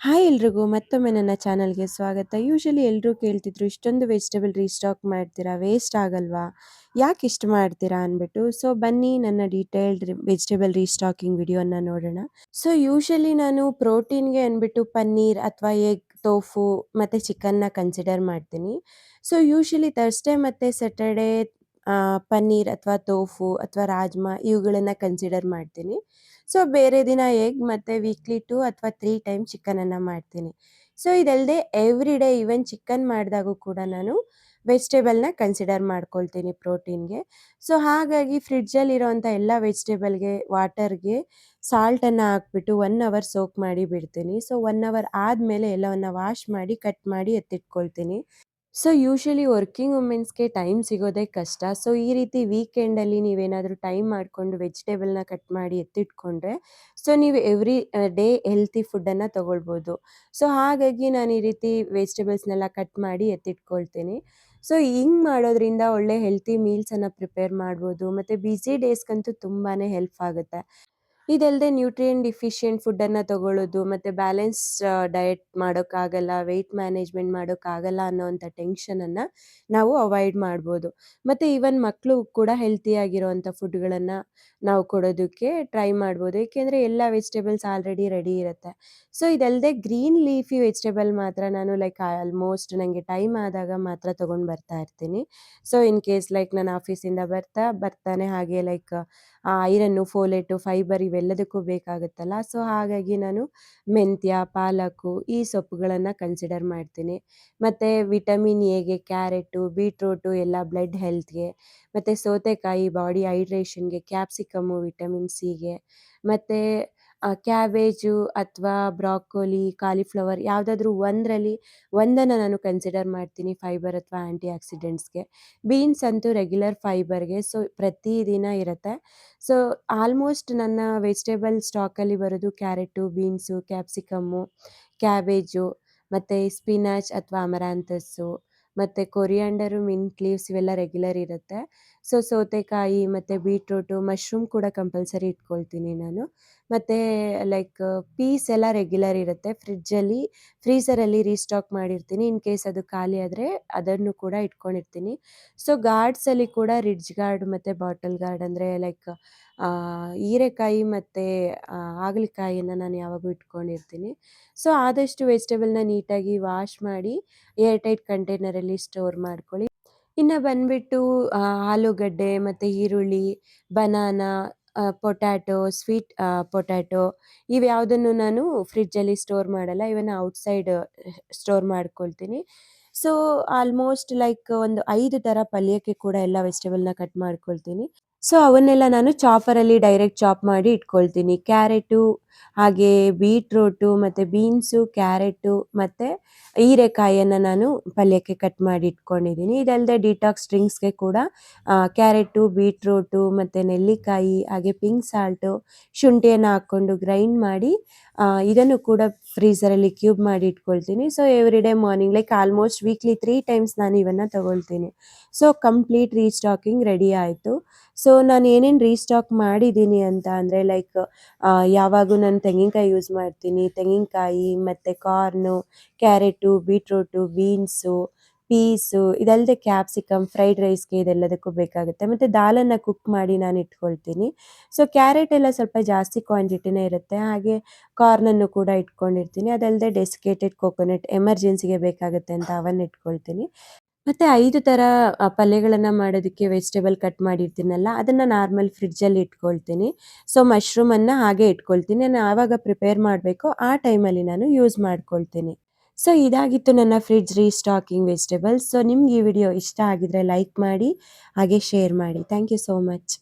Hi ಎಲ್ರಿಗೂ ಮತ್ತೊಮ್ಮೆ ನನ್ನ ಚಾನಲ್ಗೆ ಸ್ವಾಗತ. ಯೂಶಲಿ ಎಲ್ಲರೂ ಕೇಳ್ತಿದ್ರು ಇಷ್ಟೊಂದು ವೆಜಿಟೇಬಲ್ ರೀಸ್ಟಾಕ್ ಮಾಡ್ತೀರಾ, ವೇಸ್ಟ್ ಆಗಲ್ವಾ, ಯಾಕೆ ಇಷ್ಟು ಮಾಡ್ತೀರಾ ಅಂದ್ಬಿಟ್ಟು. ಸೊ ಬನ್ನಿ ನನ್ನ ಡೀಟೇಲ್ಡ್ ವೆಜಿಟೇಬಲ್ ರೀಸ್ಟಾಕಿಂಗ್ ವಿಡಿಯೋನ ನೋಡೋಣ. ಸೊ ಯೂಶಲಿ ನಾನು ಪ್ರೋಟೀನ್ಗೆ ಅಂದ್ಬಿಟ್ಟು ಪನ್ನೀರ್ ಅಥವಾ ಎಗ್, ಟೋಫು ಮತ್ತು ಚಿಕನ್ನ ಕನ್ಸಿಡರ್ ಮಾಡ್ತೀನಿ. ಸೊ ಯೂಶಲಿ ಥರ್ಸ್ಡೇ ಮತ್ತು ಸ್ಯಾಟರ್ಡೇ ಪನ್ನೀರ್ ಅಥವಾ ಟೋಫು ಅಥವಾ ರಾಜ್ಮಾ ಇವುಗಳನ್ನು ಕನ್ಸಿಡರ್ ಮಾಡ್ತೀನಿ. ಸೊ ಬೇರೆ ದಿನ ಎಗ್ ಮತ್ತು ವೀಕ್ಲಿ 2 ಅಥವಾ 3 ಟೈಮ್ ಚಿಕನನ್ನು ಮಾಡ್ತೀನಿ. ಸೊ ಇದಲ್ಲದೆ ಎವ್ರಿ ಡೇ ಈವನ್ ಚಿಕನ್ ಮಾಡಿದಾಗೂ ಕೂಡ ನಾನು ವೆಜಿಟೇಬಲ್ನ ಕನ್ಸಿಡರ್ ಮಾಡ್ಕೊಳ್ತೀನಿ ಪ್ರೋಟೀನ್ಗೆ. ಸೊ ಹಾಗಾಗಿ ಫ್ರಿಡ್ಜಲ್ಲಿರೋವಂಥ ಎಲ್ಲ ವೆಜಿಟೇಬಲ್ಗೆ ವಾಟರ್ಗೆ ಸಾಲ್ಟನ್ನು ಹಾಕ್ಬಿಟ್ಟು 1 ಅವರ್ ಸೋಕ್ ಮಾಡಿ ಬಿಡ್ತೀನಿ. ಸೊ 1 ಅವರ್ ಆದಮೇಲೆ ಎಲ್ಲವನ್ನು ವಾಶ್ ಮಾಡಿ ಕಟ್ ಮಾಡಿ ಎತ್ತಿಟ್ಕೊಳ್ತೀನಿ. ಸೊ ಯೂಶಲಿ ವರ್ಕಿಂಗ್ ವುಮೆನ್ಸ್‌ಗೆ ಟೈಮ್ ಸಿಗೋದೇ ಕಷ್ಟ. ಸೊ ಈ ರೀತಿ ವೀಕೆಂಡಲ್ಲಿ ನೀವೇನಾದರೂ ಟೈಮ್ ಮಾಡಿಕೊಂಡು ವೆಜಿಟೇಬಲ್‌ನ ಕಟ್ ಮಾಡಿ ಎತ್ತಿಟ್ಕೊಂಡ್ರೆ, ಸೊ ನೀವು ಎವ್ರಿ ಡೇ ಹೆಲ್ತಿ ಫುಡ್ಡನ್ನು ತೊಗೊಳ್ಬೋದು. ಸೊ ಹಾಗಾಗಿ ನಾನು ಈ ರೀತಿ ವೆಜಿಟೇಬಲ್ಸ್‌ನೆಲ್ಲ ಕಟ್ ಮಾಡಿ ಎತ್ತಿಟ್ಕೊಳ್ತೀನಿ. ಸೊ ಹಿಂಗೆ ಮಾಡೋದ್ರಿಂದ ಒಳ್ಳೆ ಹೆಲ್ತಿ ಮೀಲ್ಸನ್ನು ಪ್ರಿಪೇರ್ ಮಾಡ್ಬೋದು ಮತ್ತು ಬ್ಯುಸಿ ಡೇಸ್ಗಂತೂ ತುಂಬಾ ಹೆಲ್ಪ್ ಆಗುತ್ತೆ. ಇದಲ್ಲದೆ ನ್ಯೂಟ್ರಿಯೆಂಟ್ ಡಿಫಿಷಿಯೆಂಟ್ ಫುಡ್ಡನ್ನು ತಗೊಳ್ಳೋದು ಮತ್ತು ಬ್ಯಾಲೆನ್ಸ್ ಡಯಟ್ ಮಾಡೋಕ್ಕಾಗಲ್ಲ, ವೆಯ್ಟ್ ಮ್ಯಾನೇಜ್ಮೆಂಟ್ ಮಾಡೋಕ್ಕಾಗಲ್ಲ ಅನ್ನೋವಂಥ ಟೆನ್ಷನನ್ನು ನಾವು ಅವಾಯ್ಡ್ ಮಾಡ್ಬೋದು. ಮತ್ತು ಈವನ್ ಮಕ್ಕಳು ಕೂಡ ಹೆಲ್ತಿಯಾಗಿರೋವಂಥ ಫುಡ್ಗಳನ್ನು ನಾವು ಕೊಡೋದಕ್ಕೆ ಟ್ರೈ ಮಾಡ್ಬೋದು. ಏಕೆಂದರೆ ಎಲ್ಲ ವೆಜಿಟೇಬಲ್ಸ್ ಆಲ್ರೆಡಿ ರೆಡಿ ಇರುತ್ತೆ. ಸೊ ಇದಲ್ಲದೆ ಗ್ರೀನ್ ಲೀಫಿ ವೆಜಿಟೇಬಲ್ ಮಾತ್ರ ನಾನು ಲೈಕ್ ಆಲ್ಮೋಸ್ಟ್ ನನಗೆ ಟೈಮ್ ಆದಾಗ ಮಾತ್ರ ತೊಗೊಂಡು ಬರ್ತಾ ಇರ್ತೀನಿ. ಸೊ ಇನ್ ಕೇಸ್ ಲೈಕ್ ನಾನು ಆಫೀಸಿಂದ ಬರ್ತಾನೆ ಹಾಗೆ ಲೈಕ್ ಐರನ್ನು, ಫೋಲೇಟು, ಫೈಬರ್ ಇವೆಲ್ಲದಕ್ಕೂ ಬೇಕಾಗುತ್ತಲ್ಲ. ಸೊ ಹಾಗಾಗಿ ನಾನು ಮೆಂತ್ಯ, ಪಾಲಕು ಈ ಸೊಪ್ಪುಗಳನ್ನು ಕನ್ಸಿಡರ್ ಮಾಡ್ತೀನಿ. ಮತ್ತು ವಿಟಮಿನ್ ಎಗೆ ಕ್ಯಾರೆಟು, ಬೀಟ್ರೂಟು ಎಲ್ಲ ಬ್ಲಡ್ ಹೆಲ್ತ್‌ಗೆ, ಮತ್ತು ಸೌತೆಕಾಯಿ ಬಾಡಿ ಹೈಡ್ರೇಷನ್‌ಗೆ, ಕ್ಯಾಪ್ಸಿಕಮ್ಮು ವಿಟಮಿನ್ ಸಿಗೆ, ಮತ್ತು ಕ್ಯಾಬೇಜು ಅಥವಾ ಬ್ರಾಕೋಲಿ, ಕಾಲಿಫ್ಲವರ್ ಯಾವುದಾದ್ರೂ ಒಂದನ್ನು ನಾನು ಕನ್ಸಿಡರ್ ಮಾಡ್ತೀನಿ ಫೈಬರ್ ಅಥವಾ ಆ್ಯಂಟಿ ಆಕ್ಸಿಡೆಂಟ್ಸ್‌ಗೆ. ಬೀನ್ಸ್ ಅಂತೂ ರೆಗ್ಯುಲರ್ ಫೈಬರ್‌ಗೆ. ಸೊ ಪ್ರತಿದಿನ ಇರುತ್ತೆ. ಸೊ ಆಲ್ಮೋಸ್ಟ್ ನನ್ನ ವೆಜಿಟೇಬಲ್ ಸ್ಟಾಕಲ್ಲಿ ಬರೋದು ಕ್ಯಾರೆಟು, ಬೀನ್ಸು, ಕ್ಯಾಪ್ಸಿಕಮ್ಮು, ಕ್ಯಾಬೇಜು ಮತ್ತು ಸ್ಪಿನಾಚ್ ಅಥವಾ ಅಮರಾಂಥಸ್ಸು ಮತ್ತು ಕೊರಿಯಾಂಡರು, ಮಿಂಟ್ ಲೀವ್ಸ್ ಇವೆಲ್ಲ ರೆಗ್ಯುಲರ್ ಇರುತ್ತೆ. ಸೊ ಸೌತೆಕಾಯಿ ಮತ್ತು ಬೀಟ್ರೂಟು, ಮಶ್ರೂಮ್ ಕೂಡ ಕಂಪಲ್ಸರಿ ಇಟ್ಕೊಳ್ತೀನಿ ನಾನು. ಮತ್ತು ಲೈಕ್ ಪೀಸ್ ಎಲ್ಲ ರೆಗ್ಯುಲರ್ ಇರುತ್ತೆ. ಫ್ರೀಝರಲ್ಲಿ ರೀಸ್ಟಾಕ್ ಮಾಡಿರ್ತೀನಿ. ಇನ್ ಕೇಸ್ ಅದು ಖಾಲಿ ಆದರೆ ಅದನ್ನು ಕೂಡ ಇಟ್ಕೊಂಡಿರ್ತೀನಿ. ಸೊ ಗಾರ್ಡ್ಸಲ್ಲಿ ಕೂಡ ರಿಡ್ಜ್ ಗಾರ್ಡ್ ಮತ್ತು ಬಾಟಲ್ ಗಾರ್ಡ್ ಅಂದರೆ ಲೈಕ್ ಹೀರೆಕಾಯಿ ಮತ್ತು ಹಾಗಲಕಾಯಿಯನ್ನು ನಾನು ಯಾವಾಗೂ ಇಟ್ಕೊಂಡಿರ್ತೀನಿ. ಸೊ ಆದಷ್ಟು ವೆಜಿಟೇಬಲ್‌ನ ನೀಟಾಗಿ ವಾಶ್ ಮಾಡಿ ಏರ್ ಟೈಟ್ ಕಂಟೈನರಲ್ಲಿ ಸ್ಟೋರ್ ಮಾಡ್ಕೊಳ್ಳಿ. ಇನ್ನು ಬಂದುಬಿಟ್ಟು ಆಲೂಗಡ್ಡೆ ಮತ್ತು ಈರುಳ್ಳಿ, ಬನಾನಾ, ಪೊಟ್ಯಾಟೊ, ಸ್ವೀಟ್ ಪೊಟ್ಯಾಟೊ ಇವ್ಯಾವುದನ್ನು ನಾನು ಫ್ರಿಡ್ಜಲ್ಲಿ ಸ್ಟೋರ್ ಮಾಡಲ್ಲ. ಇವನ್ನ ಔಟ್ಸೈಡ್ ಸ್ಟೋರ್ ಮಾಡ್ಕೊಳ್ತೀನಿ. ಸೊ ಆಲ್ಮೋಸ್ಟ್ ಲೈಕ್ ಒಂದು 5 ಥರ ಪಲ್ಯಕ್ಕೆ ಕೂಡ ಎಲ್ಲ ವೆಜಿಟೇಬಲ್‌ನ ಕಟ್ ಮಾಡ್ಕೊಳ್ತೀನಿ. ಸೊ ಅವನ್ನೆಲ್ಲ ನಾನು ಚಾಪರಲ್ಲಿ ಡೈರೆಕ್ಟ್ ಚಾಪ್ ಮಾಡಿ ಇಟ್ಕೊಳ್ತೀನಿ. ಕ್ಯಾರೆಟು, ಹಾಗೆ ಬೀಟ್ರೂಟು ಮತ್ತು ಬೀನ್ಸು, ಕ್ಯಾರೆಟು ಮತ್ತು ಹೀರೆಕಾಯಿಯನ್ನು ನಾನು ಪಲ್ಯಕ್ಕೆ ಕಟ್ ಮಾಡಿ ಇಟ್ಕೊಂಡಿದ್ದೀನಿ. ಇದಲ್ಲದೆ ಡಿಟಾಕ್ಸ್ ಡ್ರಿಂಕ್ಸ್‌ಗೆ ಕೂಡ ಕ್ಯಾರೆಟು, ಬೀಟ್ರೂಟು ಮತ್ತು ನೆಲ್ಲಿಕಾಯಿ, ಹಾಗೆ ಪಿಂಕ್ ಸಾಲ್ಟು, ಶುಂಠಿಯನ್ನು ಹಾಕ್ಕೊಂಡು ಗ್ರೈಂಡ್ ಮಾಡಿ ಇದನ್ನು ಕೂಡ ಫ್ರೀಝರಲ್ಲಿ ಕ್ಯೂಬ್ ಮಾಡಿ ಇಟ್ಕೊಳ್ತೀನಿ. So every day morning like almost weekly 3 times ನಾನು ಇವನ್ನು ತಗೊಳ್ತೀನಿ. ಸೊ ಕಂಪ್ಲೀಟ್ ರೀಸ್ಟಾಕಿಂಗ್ ರೆಡಿ ಆಯಿತು. ಸೊ ನಾನು ಏನೇನು ರೀಸ್ಟಾಕ್ ಮಾಡಿದ್ದೀನಿ ಅಂತ ಅಂದರೆ ಲೈಕ್ ಯಾವಾಗೂ ನಾನು ತೆಂಗಿನಕಾಯಿ ಯೂಸ್ ಮಾಡ್ತೀನಿ. ತೆಂಗಿನಕಾಯಿ ಮತ್ತು corn, carrot, beetroot, beans, piece ಇದಲ್ಲದೆ ಕ್ಯಾಪ್ಸಿಕಮ್ ಫ್ರೈಡ್ ರೈಸ್‌ಗೆ ಇದೆಲ್ಲದಕ್ಕೂ ಬೇಕಾಗುತ್ತೆ. ಮತ್ತು ದಾಲನ್ನು ಕುಕ್ ಮಾಡಿ ನಾನು ಇಟ್ಕೊಳ್ತೀನಿ. ಸೊ ಕ್ಯಾರೆಟ್ ಎಲ್ಲ ಸ್ವಲ್ಪ ಜಾಸ್ತಿ ಕ್ವಾಂಟಿಟಿನೇ ಇರುತ್ತೆ. ಹಾಗೆ ಕಾರ್ನನ್ನು ಕೂಡ ಇಟ್ಕೊಂಡಿರ್ತೀನಿ. ಅದಲ್ಲದೆ ಡೆಸಿಕೇಟೆಡ್ ಕೋಕೋನಟ್ ಎಮರ್ಜೆನ್ಸಿಗೆ ಬೇಕಾಗುತ್ತೆ ಅಂತ ಅವನ್ನು ಇಟ್ಕೊಳ್ತೀನಿ. ಮತ್ತು 5 ಥರ ಪಲ್ಯಗಳನ್ನು ಮಾಡೋದಕ್ಕೆ ವೆಜಿಟೇಬಲ್ ಕಟ್ ಮಾಡಿರ್ತೀನಲ್ಲ, ಅದನ್ನು ನಾರ್ಮಲ್ ಫ್ರಿಡ್ಜಲ್ಲಿ ಇಟ್ಕೊಳ್ತೀನಿ. ಸೊ ಮಶ್ರೂಮನ್ನು ಹಾಗೆ ಇಟ್ಕೊಳ್ತೀನಿ. ನಾನು ಯಾವಾಗ ಪ್ರಿಪೇರ್ ಮಾಡಬೇಕೋ ಆ ಟೈಮಲ್ಲಿ ನಾನು ಯೂಸ್ ಮಾಡ್ಕೊಳ್ತೀನಿ. ಸೊ ಇದಾಗಿತ್ತು ನನ್ನ ಫ್ರಿಡ್ಜ್ ರೀಸ್ಟಾಕಿಂಗ್ ವೆಜಿಟೇಬಲ್ಸ್. ಸೊ ನಿಮ್ಗೆ ಈ ವಿಡಿಯೋ ಇಷ್ಟ ಆಗಿದ್ರೆ ಲೈಕ್ ಮಾಡಿ, ಹಾಗೆ ಶೇರ್ ಮಾಡಿ. Thank you so much.